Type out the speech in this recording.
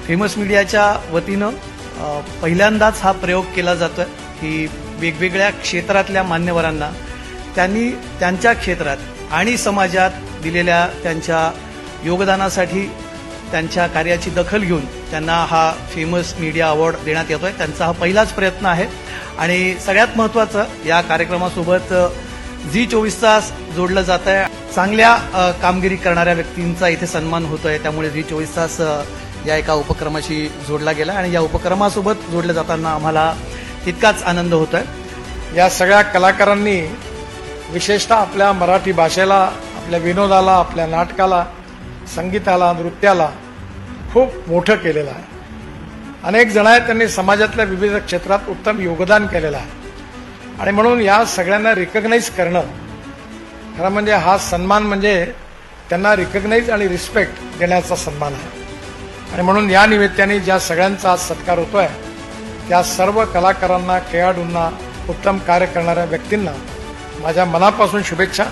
Famous मीडियाच्या वतीनं पहिल्यांदाच हा प्रयोग केला जातोय की वेगवेगळ्या क्षेत्रातल्या मान्यवरांना त्यांनी त्यांच्या क्षेत्रात आणि समाजात दिलेल्या त्यांच्या योगदानासाठी त्यांच्या कार्याची दखल घेऊन त्यांना हा फेमस मीडिया अवॉर्ड देण्यात येतोय। त्यांचा हा पहिलाच प्रयत्न आहे आणि सगळ्यात महत्त्वाचं या कार्यक्रमासोबत झी 24 तास जोडलं जात आहे। चांगल्या कामगिरी करणाऱ्या व्यक्तींचा इथे सन्मान होतोय, त्यामुळे झी 24 तास या एका उपक्रमाशी जोडला गेला आणि या उपक्रमासोबत जोडलं जाताना आम्हाला तितकाच आनंद होतोय। या सगळ्या कलाकारांनी विशेषतः आपल्या मराठी भाषेला, आपल्या विनोदाला, आपल्या नाटकाला, संगीताला, नृत्याला खूप मोठं केलेलं आहे। अनेक जण आहेत त्यांनी समाजातल्या विविध क्षेत्रात उत्तम योगदान केलेलं आहे आणि म्हणून या सगळ्यांना रिकग्नाइज करणं खरं म्हणजे हा सन्मान म्हणजे त्यांना रिकग्नाइज आणि रिस्पेक्ट देण्याचा सन्मान आहे आणि म्हणून या निमित्ताने ज्या सगळ्यांचा आज सत्कार होतोय त्या सर्व कलाकारांना, खेळाडूंना, उत्तम कार्य करणाऱ्या व्यक्तींना माझ्या मनापासून शुभेच्छा।